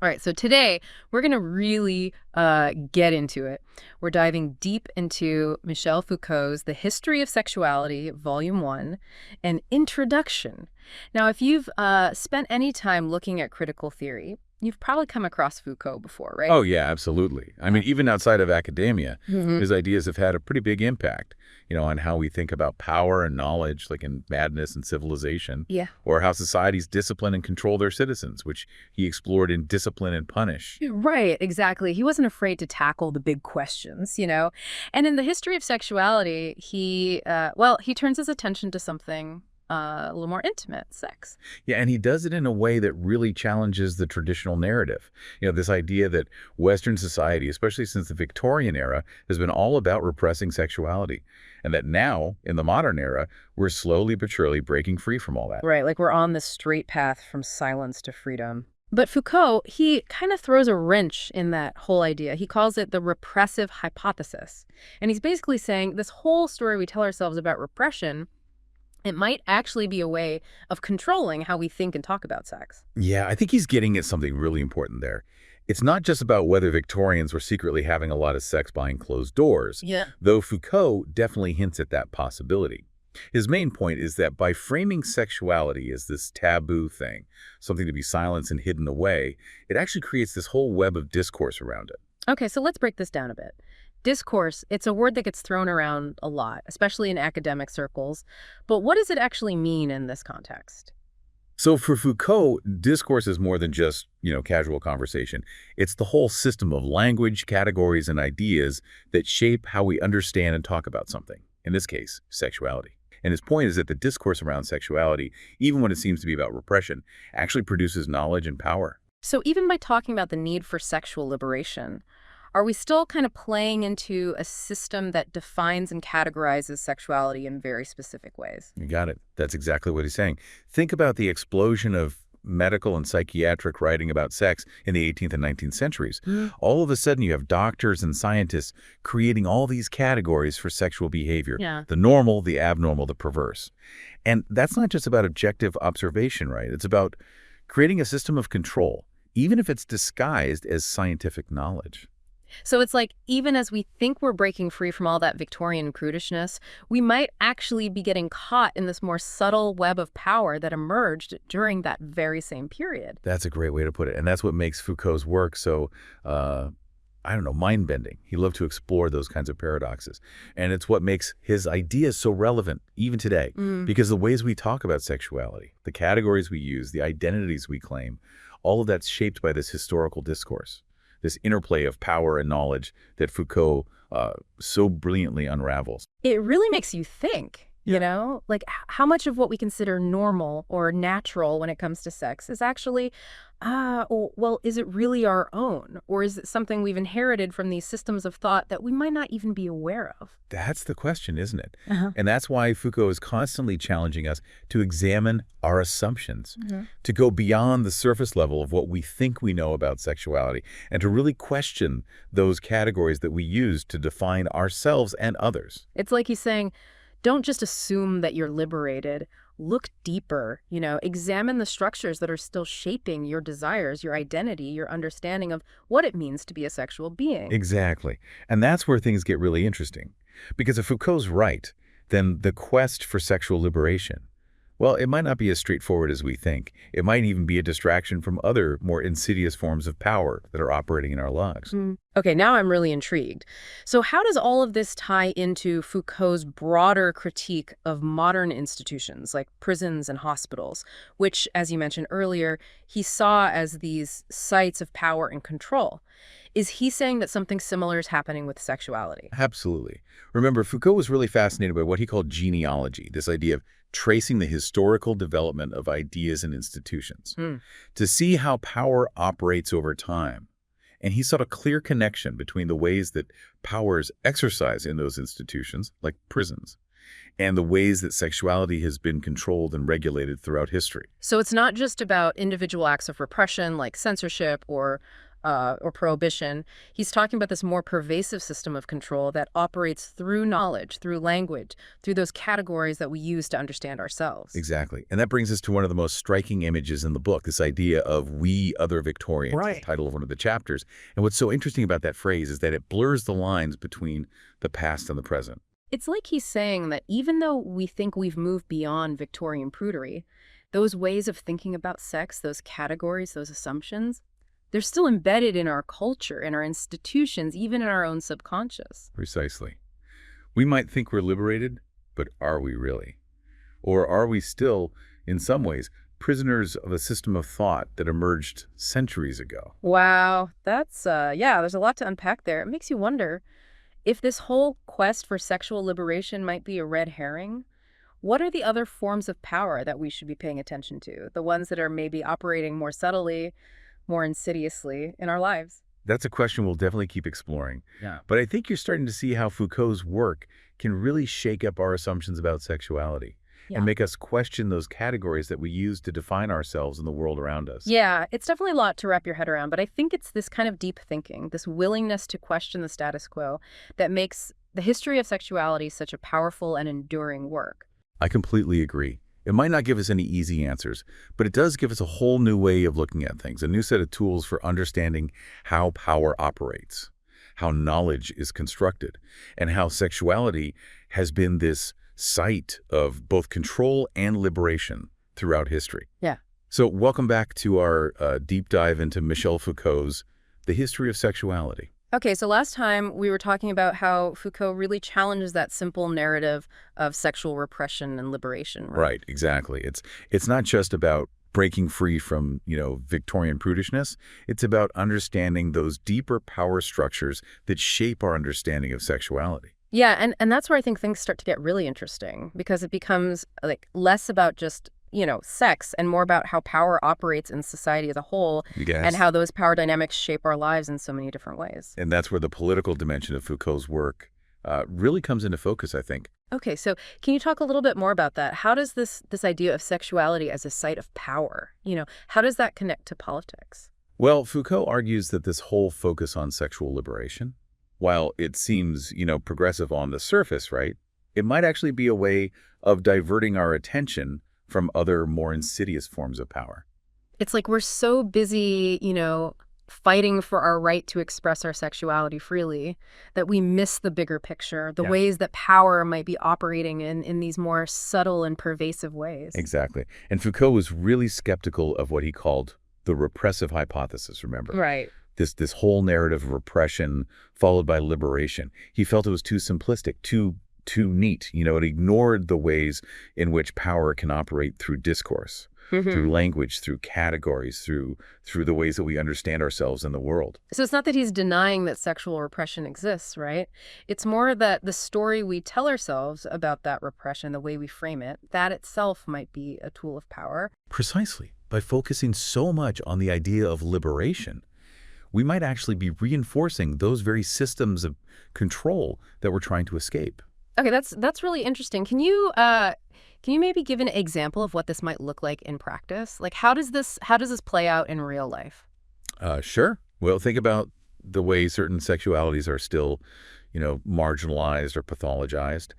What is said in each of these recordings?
All right, so today we're going to really get into it. We're diving deep into Michel Foucault's The History of Sexuality, Volume 1, an introduction. Now, if you've spent any time looking at critical theory, you've probably come across Foucault before, right? Oh, yeah, absolutely. I mean, even outside of academia, Hmm. his ideas have had a pretty big impact, on how we think about power and knowledge, like in Madness and Civilization, Yeah. or how societies discipline and control their citizens, which he explored in Discipline and Punish. Right, exactly. He wasn't afraid to tackle the big questions. And in The History of Sexuality, he turns his attention to something a little more intimate, sex. Yeah, and he does it in a way that really challenges the traditional narrative. This idea that Western society, especially since the Victorian era, has been all about repressing sexuality, and that now, in the modern era, we're slowly but surely breaking free from all that. Right, like we're on this straight path from silence to freedom. But Foucault, he kind of throws a wrench in that whole idea. He calls it the repressive hypothesis. And he's basically saying this whole story we tell ourselves about repression, it might actually be a way of controlling how we think and talk about sex. Yeah, I think he's getting at something really important there. It's not just about whether Victorians were secretly having a lot of sex behind closed doors, Yeah. though Foucault definitely hints at that possibility. His main point is that by framing sexuality as this taboo thing, something to be silenced and hidden away, it actually creates this whole web of discourse around it. Okay, so let's break this down a bit. Discourse, it's a word that gets thrown around a lot, especially in academic circles. But what does it actually mean in this context? So for Foucault, discourse is more than just, casual conversation. It's the whole system of language, categories, and ideas that shape how we understand and talk about something, in this case, sexuality. And his point is that the discourse around sexuality, even when it seems to be about repression, actually produces knowledge and power. So even by talking about the need for sexual liberation, are we still kind of playing into a system that defines and categorizes sexuality in very specific ways? You got it. That's exactly what he's saying. Think about the explosion of medical and psychiatric writing about sex in the 18th and 19th centuries. All of a sudden, you have doctors and scientists creating all these categories for sexual behavior. Yeah. The normal, the abnormal, the perverse. And that's not just about objective observation, right? It's about creating a system of control, even if it's disguised as scientific knowledge. So it's like even as we think we're breaking free from all that Victorian prudishness, we might actually be getting caught in this more subtle web of power that emerged during that very same period. That's a great way to put it. And that's what makes Foucault's work so, mind-bending. He loved to explore those kinds of paradoxes. And it's what makes his ideas so relevant, even today. Because the ways we talk about sexuality, the categories we use, the identities we claim, all of that's shaped by this historical discourse, this interplay of power and knowledge that Foucault so brilliantly unravels. It really makes you think. Yeah. Like how much of what we consider normal or natural when it comes to sex is actually, is it really our own? Or is it something we've inherited from these systems of thought that we might not even be aware of? That's the question, isn't it? Uh-huh. And that's why Foucault is constantly challenging us to examine our assumptions, Mhm. to go beyond the surface level of what we think we know about sexuality, and to really question those categories that we use to define ourselves and others. It's like he's saying, don't just assume that you're liberated. Look deeper, examine the structures that are still shaping your desires, your identity, your understanding of what it means to be a sexual being. Exactly. And that's where things get really interesting. Because if Foucault's right, then the quest for sexual liberation, well, it might not be as straightforward as we think. It might even be a distraction from other, more insidious forms of power that are operating in our lives. Okay, now I'm really intrigued. So how does all of this tie into Foucault's broader critique of modern institutions like prisons and hospitals, which, as you mentioned earlier, he saw as these sites of power and control? Is he saying that something similar is happening with sexuality? Absolutely. Remember, Foucault was really fascinated by what he called genealogy, this idea of tracing the historical development of ideas and institutions, to see how power operates over time. And he saw a clear connection between the ways that power is exercised in those institutions, like prisons, and the ways that sexuality has been controlled and regulated throughout history. So it's not just about individual acts of repression like censorship or or prohibition, he's talking about this more pervasive system of control that operates through knowledge, through language, through those categories that we use to understand ourselves. Exactly. And that brings us to one of the most striking images in the book, this idea of we other Victorians, Right. the title of one of the chapters. And what's so interesting about that phrase is that it blurs the lines between the past and the present. It's like he's saying that even though we think we've moved beyond Victorian prudery, those ways of thinking about sex, those categories, those assumptions, they're still embedded in our culture, in our institutions, even in our own subconscious. Precisely. We might think we're liberated, but are we really? Or are we still, in some ways, prisoners of a system of thought that emerged centuries ago? Wow, that's, yeah, there's a lot to unpack there. It makes you wonder if this whole quest for sexual liberation might be a red herring. What are the other forms of power that we should be paying attention to? The ones that are maybe operating more subtly, more insidiously in our lives? That's a question we'll definitely keep exploring. Yeah. But I think you're starting to see how Foucault's work can really shake up our assumptions about sexuality Yeah. and make us question those categories that we use to define ourselves in the world around us. Yeah, it's definitely a lot to wrap your head around, but I think it's this kind of deep thinking, this willingness to question the status quo that makes the history of sexuality such a powerful and enduring work. I completely agree. It might not give us any easy answers, but it does give us a whole new way of looking at things, a new set of tools for understanding how power operates, how knowledge is constructed, and how sexuality has been this site of both control and liberation throughout history. Yeah. So welcome back to our deep dive into Michel Foucault's The History of Sexuality. Okay, so last time we were talking about how Foucault really challenges that simple narrative of sexual repression and liberation, right? Right, exactly. It's not just about breaking free from, Victorian prudishness. It's about understanding those deeper power structures that shape our understanding of sexuality. Yeah, and that's where I think things start to get really interesting because it becomes like less about just, sex and more about how power operates in society as a whole Yes. and how those power dynamics shape our lives in so many different ways. And that's where the political dimension of Foucault's work really comes into focus, I think. Okay, so can you talk a little bit more about that? How does this idea of sexuality as a site of power, how does that connect to politics? Well, Foucault argues that this whole focus on sexual liberation, while it seems, progressive on the surface, right, it might actually be a way of diverting our attention from other more insidious forms of power. It's like we're so busy, fighting for our right to express our sexuality freely that we miss the bigger picture, the Yeah. ways that power might be operating in these more subtle and pervasive ways. Exactly. And Foucault was really skeptical of what he called the repressive hypothesis, remember? Right. This whole narrative of repression followed by liberation. He felt it was too simplistic, too neat. It ignored the ways in which power can operate through discourse, through language, through categories, through the ways that we understand ourselves in the world. So it's not that he's denying that sexual repression exists, right? It's more that the story we tell ourselves about that repression, the way we frame it, that itself might be a tool of power. Precisely. By focusing so much on the idea of liberation, we might actually be reinforcing those very systems of control that we're trying to escape. Okay, that's really interesting. Can you maybe give an example of what this might look like in practice? Like how does this play out in real life? Sure. Well, think about the way certain sexualities are still, marginalized or pathologized,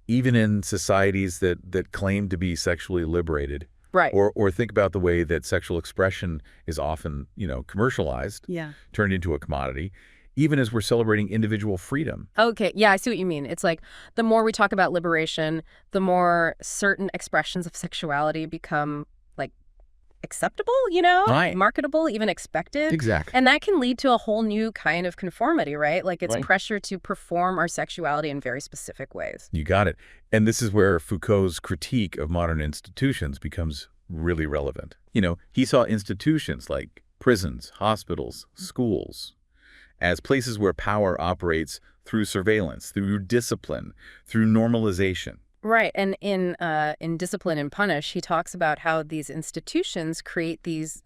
even in societies that claim to be sexually liberated. Right. Or think about the way that sexual expression is often, commercialized, Yeah. turned into a commodity, even as we're celebrating individual freedom. Okay, yeah, I see what you mean. It's like the more we talk about liberation, the more certain expressions of sexuality become like acceptable, Right. marketable, even expected. Exactly. And that can lead to a whole new kind of conformity, right? Like it's Right. pressure to perform our sexuality in very specific ways. You got it. And this is where Foucault's critique of modern institutions becomes really relevant. He saw institutions like prisons, hospitals, schools as places where power operates through surveillance, through discipline, through normalization. Right. And in Discipline and Punish, he talks about how these institutions create these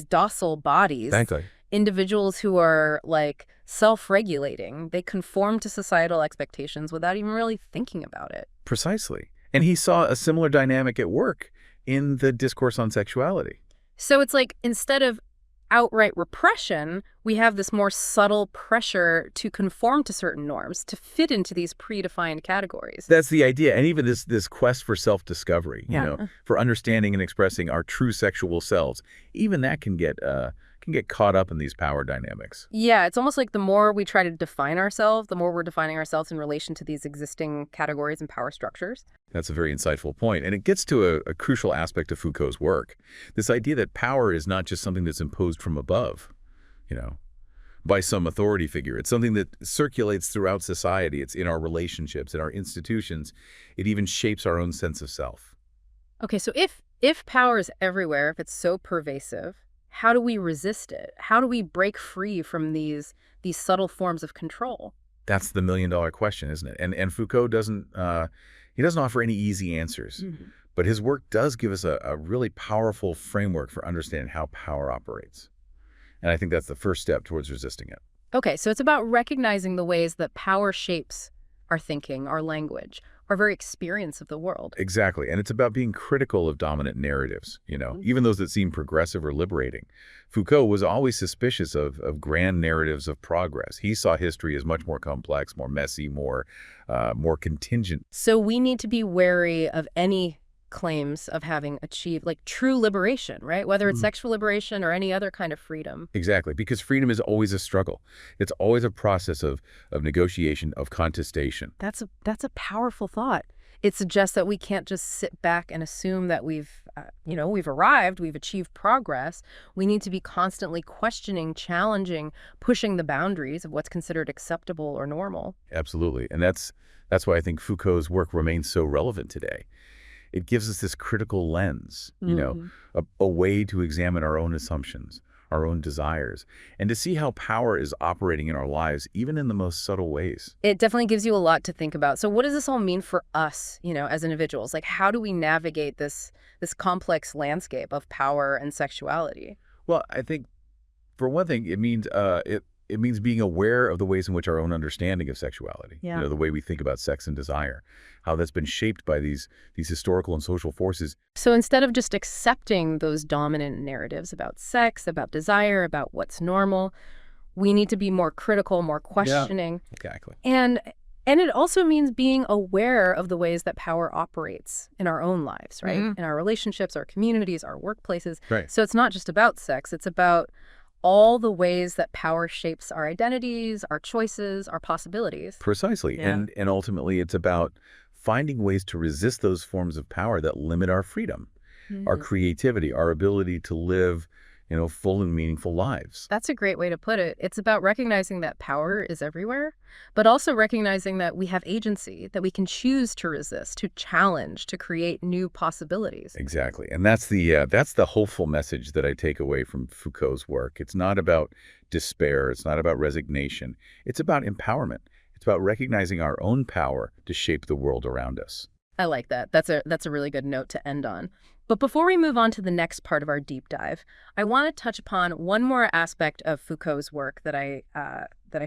docile bodies, Exactly. individuals who are like self-regulating. They conform to societal expectations without even really thinking about it. Precisely. And he saw a similar dynamic at work in the discourse on sexuality. So it's like instead of outright repression, we have this more subtle pressure to conform to certain norms, to fit into these predefined categories. That's the idea. And even this quest for self-discovery, Yeah. for understanding and expressing our true sexual selves, even that can get caught up in these power dynamics. Yeah, it's almost like the more we try to define ourselves, the more we're defining ourselves in relation to these existing categories and power structures. That's a very insightful point. And it gets to a crucial aspect of Foucault's work. This idea that power is not just something that's imposed from above, by some authority figure. It's something that circulates throughout society. It's in our relationships, in our institutions. It even shapes our own sense of self. Okay, so if power is everywhere, if it's so pervasive, how do we resist it? How do we break free from these subtle forms of control? That's the million-dollar question, isn't it? And Foucault doesn't offer any easy answers. Mhm. But his work does give us a really powerful framework for understanding how power operates. And I think that's the first step towards resisting it. Okay, so it's about recognizing the ways that power shapes our thinking, our language, our very experience of the world. Exactly. And it's about being critical of dominant narratives, even those that seem progressive or liberating. Foucault was always suspicious of grand narratives of progress. He saw history as much more complex, more messy, more contingent. So we need to be wary of any claims of having achieved like true liberation, right? Whether it's sexual liberation or any other kind of freedom. Exactly, because freedom is always a struggle. It's always a process of negotiation, of contestation. That's a powerful thought. It suggests that we can't just sit back and assume that we've arrived, we've achieved progress. We need to be constantly questioning, challenging, pushing the boundaries of what's considered acceptable or normal. Absolutely, and that's why I think Foucault's work remains so relevant today. It gives us this critical lens, a way to examine our own assumptions, our own desires, and to see how power is operating in our lives, even in the most subtle ways. It definitely gives you a lot to think about. So what does this all mean for us, as individuals? Like, how do we navigate this complex landscape of power and sexuality? Well, I think, for one thing, it means it means being aware of the ways in which our own understanding of sexuality, Yeah. the way we think about sex and desire, how that's been shaped by these historical and social forces. So instead of just accepting those dominant narratives about sex, about desire, about what's normal, we need to be more critical, more questioning. Exactly. And it also means being aware of the ways that power operates in our own lives, right? In our relationships, our communities, our workplaces. Right. So it's not just about sex, it's about all the ways that power shapes our identities, our choices, our possibilities. Precisely. Yeah. And ultimately, it's about finding ways to resist those forms of power that limit our freedom, our creativity, our ability to live, full and meaningful lives. That's a great way to put it. It's about recognizing that power is everywhere, but also recognizing that we have agency, that we can choose to resist, to challenge, to create new possibilities. Exactly. And that's the hopeful message that I take away from Foucault's work. It's not about despair. It's not about resignation. It's about empowerment. It's about recognizing our own power to shape the world around us. I like that. That's a really good note to end on. But before we move on to the next part of our deep dive, I want to touch upon one more aspect of Foucault's work that I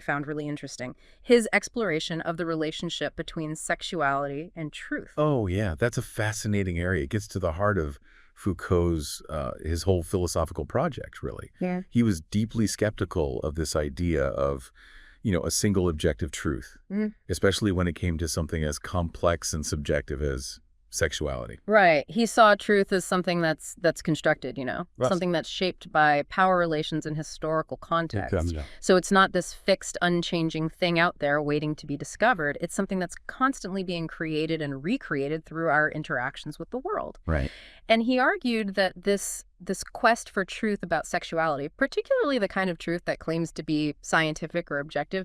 found really interesting: his exploration of the relationship between sexuality and truth. Oh, yeah, that's a fascinating area. It gets to the heart of Foucault's, his whole philosophical project, really. Yeah. He was deeply skeptical of this idea of, a single objective truth, especially when it came to something as complex and subjective as sexuality. Right. He saw truth as something that's constructed, Right. something that's shaped by power relations and historical context. Yeah. So it's not this fixed, unchanging thing out there waiting to be discovered. It's something that's constantly being created and recreated through our interactions with the world. Right. And he argued that this quest for truth about sexuality, particularly the kind of truth that claims to be scientific or objective,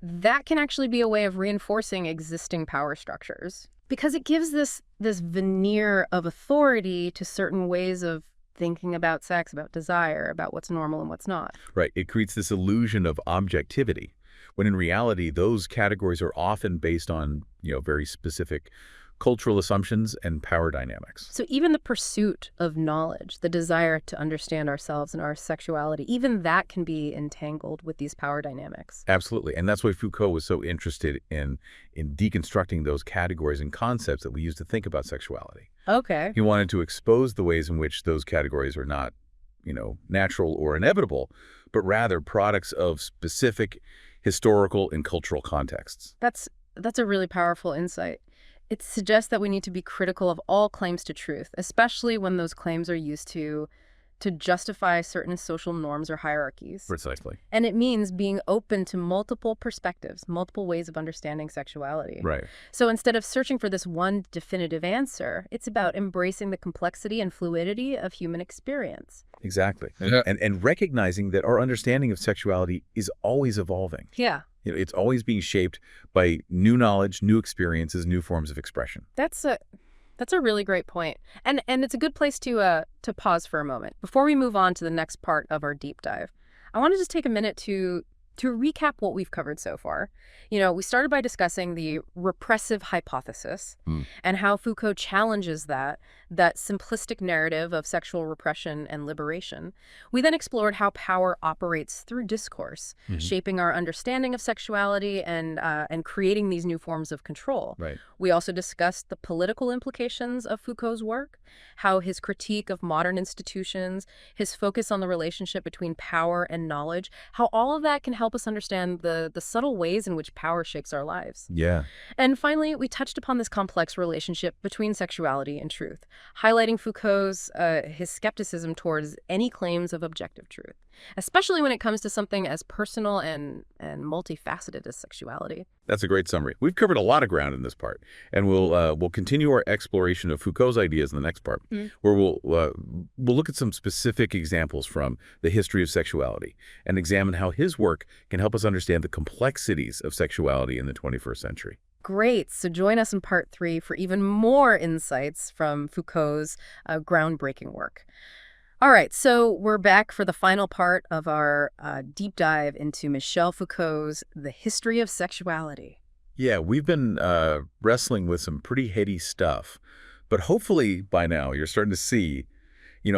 that can actually be a way of reinforcing existing power structures. Because it gives this veneer of authority to certain ways of thinking about sex, about desire, about what's normal and what's not. Right. It creates this illusion of objectivity, when in reality, those categories are often based on, very specific cultural assumptions and power dynamics. So even the pursuit of knowledge, the desire to understand ourselves and our sexuality, even that can be entangled with these power dynamics. Absolutely. And that's why Foucault was so interested in deconstructing those categories and concepts that we use to think about sexuality. Okay. He wanted to expose the ways in which those categories are not, natural or inevitable, but rather products of specific historical and cultural contexts. That's a really powerful insight. It suggests that we need to be critical of all claims to truth, especially when those claims are used to justify certain social norms or hierarchies. Precisely. And it means being open to multiple perspectives, multiple ways of understanding sexuality. Right. So instead of searching for this one definitive answer, it's about embracing the complexity and fluidity of human experience. Exactly. Yeah. And recognizing that our understanding of sexuality is always evolving. Yeah. It's always being shaped by new knowledge, new experiences, new forms of expression. That's a really great point. And it's a good place to pause for a moment. Before we move on to the next part of our deep dive, I want to just take a minute to recap what we've covered so far. We started by discussing the repressive hypothesis and how Foucault challenges that simplistic narrative of sexual repression and liberation. We then explored how power operates through discourse, shaping our understanding of sexuality and creating these new forms of control. Right. We also discussed the political implications of Foucault's work, how his critique of modern institutions, his focus on the relationship between power and knowledge, how all of that can help us understand the subtle ways in which power shapes our lives. Yeah. And finally, we touched upon this complex relationship between sexuality and truth, highlighting Foucault's his skepticism towards any claims of objective truth, especially when it comes to something as personal and multifaceted as sexuality. That's a great summary. We've covered a lot of ground in this part, and we'll continue our exploration of Foucault's ideas in the next part, where we'll look at some specific examples from the history of sexuality and examine how his work can help us understand the complexities of sexuality in the 21st century. Great. So join us in part 3 for even more insights from Foucault's groundbreaking work. All right, so we're back for the final part of our deep dive into Michel Foucault's The History of Sexuality. Yeah, we've been wrestling with some pretty heady stuff, but hopefully by now you're starting to see,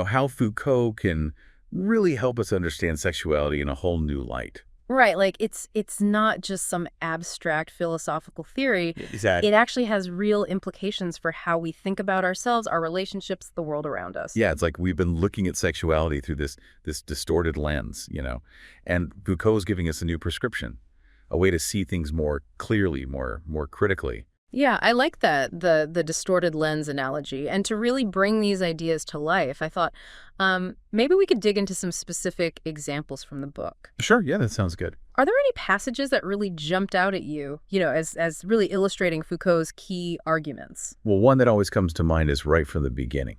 how Foucault can really help us understand sexuality in a whole new light. Right, like it's not just some abstract philosophical theory. Exactly. It actually has real implications for how we think about ourselves, our relationships, the world around us. Yeah, it's like we've been looking at sexuality through this distorted lens, and Foucault's giving us a new prescription, a way to see things more clearly, more critically. Yeah, I like that, the distorted lens analogy. And to really bring these ideas to life, I thought maybe we could dig into some specific examples from the book. Sure, yeah, that sounds good. Are there any passages that really jumped out at you, as really illustrating Foucault's key arguments? Well, one that always comes to mind is right from the beginning,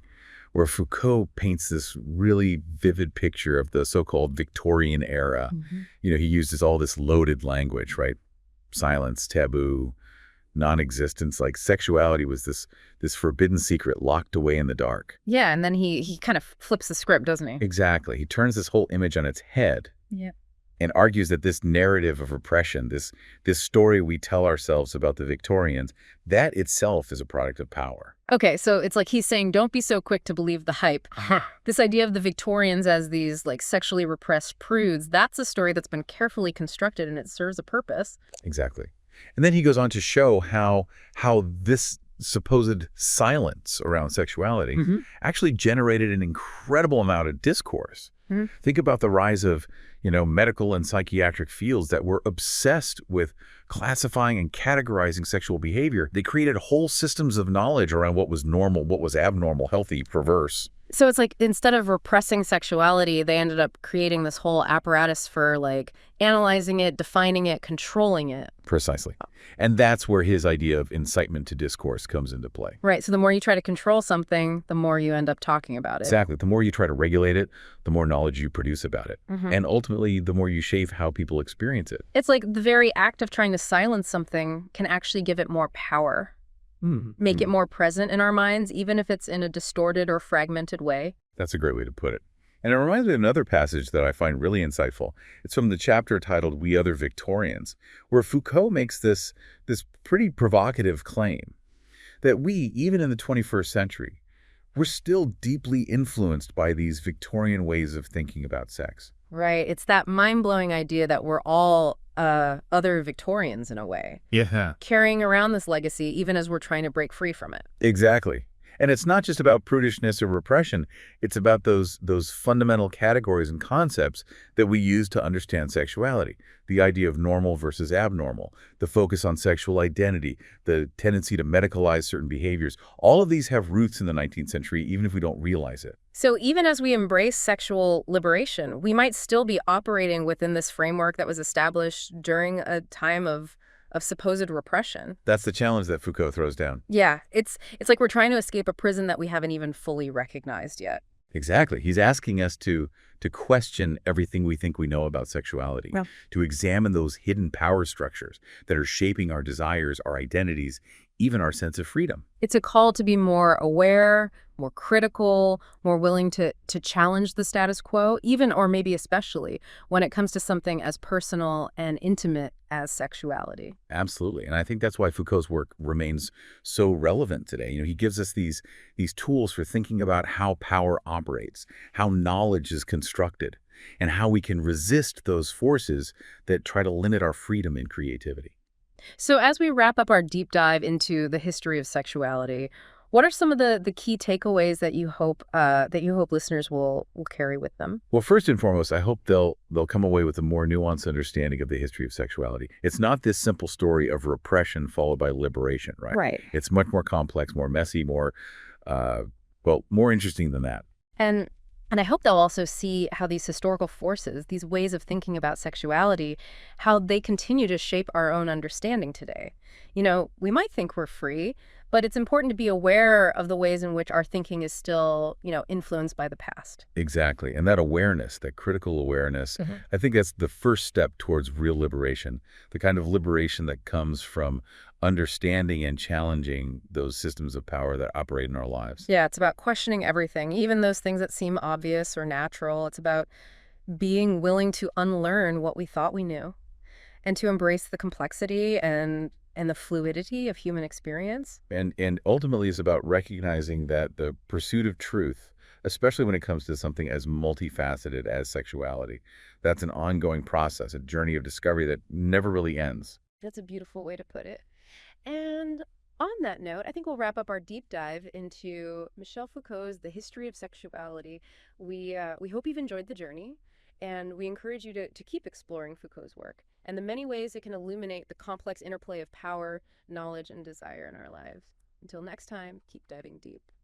where Foucault paints this really vivid picture of the so-called Victorian-era. He uses all this loaded language, right? Silence, taboo, non-existence, like sexuality was this forbidden secret locked away in the dark. Yeah, and then he kind of flips the script, doesn't he? Exactly. He turns this whole image on its head. Yeah. And argues that this narrative of repression, this story we tell ourselves about the Victorians, that itself is a product of power. Okay, so it's like he's saying, don't be so quick to believe the hype. This idea of the Victorians as these sexually repressed prudes, that's a story that's been carefully constructed and it serves a purpose. Exactly. And then he goes on to show how this supposed silence around sexuality actually generated an incredible amount of discourse. Think about the rise of, medical and psychiatric fields that were obsessed with classifying and categorizing sexual behavior. They created whole systems of knowledge around what was normal, what was abnormal, healthy, perverse. So it's like instead of repressing sexuality, they ended up creating this whole apparatus for analyzing it, defining it, controlling it. Precisely. And that's where his idea of incitement to discourse comes into play. Right. So the more you try to control something, the more you end up talking about it. Exactly. The more you try to regulate it, the more knowledge you produce about it. And ultimately, the more you shape how people experience it. It's like the very act of trying to silence something can actually give it more power. Make it more present in our minds, even if it's in a distorted or fragmented way. That's a great way to put it. And it reminds me of another passage that I find really insightful. It's from the chapter titled We Other Victorians, where Foucault makes this pretty provocative claim that we, even in the 21st century, we're still deeply influenced by these Victorian ways of thinking about sex. Right. It's that mind-blowing idea that we're all other Victorians in a way. Yeah. Carrying around this legacy even as we're trying to break free from it. Exactly. And it's not just about prudishness or repression. It's about those fundamental categories and concepts that we use to understand sexuality. The idea of normal versus abnormal, the focus on sexual identity, the tendency to medicalize certain behaviors. All of these have roots in the 19th century, even if we don't realize it. So even as we embrace sexual liberation, we might still be operating within this framework that was established during a time of supposed repression. That's the challenge that Foucault throws down. Yeah, it's like we're trying to escape a prison that we haven't even fully recognized yet. Exactly. He's asking us to question everything we think we know about sexuality, Well, to examine those hidden power structures that are shaping our desires, our identities, even our sense of freedom. it's a call to be more aware, more critical, more willing to challenge the status quo, even or maybe especially when it comes to something as personal and intimate as sexuality. Absolutely. And I think that's why Foucault's work remains so relevant today. He gives us these tools for thinking about how power operates, how knowledge is constructed, and how we can resist those forces that try to limit our freedom and creativity. So as we wrap up our deep dive into the history of sexuality, what are some of the key takeaways that you hope listeners will carry with them? Well, first and foremost, I hope they'll come away with a more nuanced understanding of the history of sexuality. It's not this simple story of repression followed by liberation, right? Right. It's much more complex, more messy, uh, more interesting than that. And and I hope they'll also see how these historical forces, these ways of thinking about sexuality, how they continue to shape our own understanding today. We might think we're free, but it's important to be aware of the ways in which our thinking is still, influenced by the past. Exactly. And that awareness, that critical awareness, Mhm. I think that's the first step towards real liberation, the kind of liberation that comes from understanding and challenging those systems of power that operate in our lives. Yeah, it's about questioning everything, even those things that seem obvious or natural. It's about being willing to unlearn what we thought we knew and to embrace the complexity and the fluidity of human experience. And ultimately it's about recognizing that the pursuit of truth, especially when it comes to something as multifaceted as sexuality, that's an ongoing process, a journey of discovery that never really ends. That's a beautiful way to put it. And on that note, I think we'll wrap up our deep dive into Michel Foucault's The History of Sexuality. We hope you've enjoyed the journey, and we encourage you to keep exploring Foucault's work and the many ways it can illuminate the complex interplay of power, knowledge, and desire in our lives. Until next time, keep diving deep.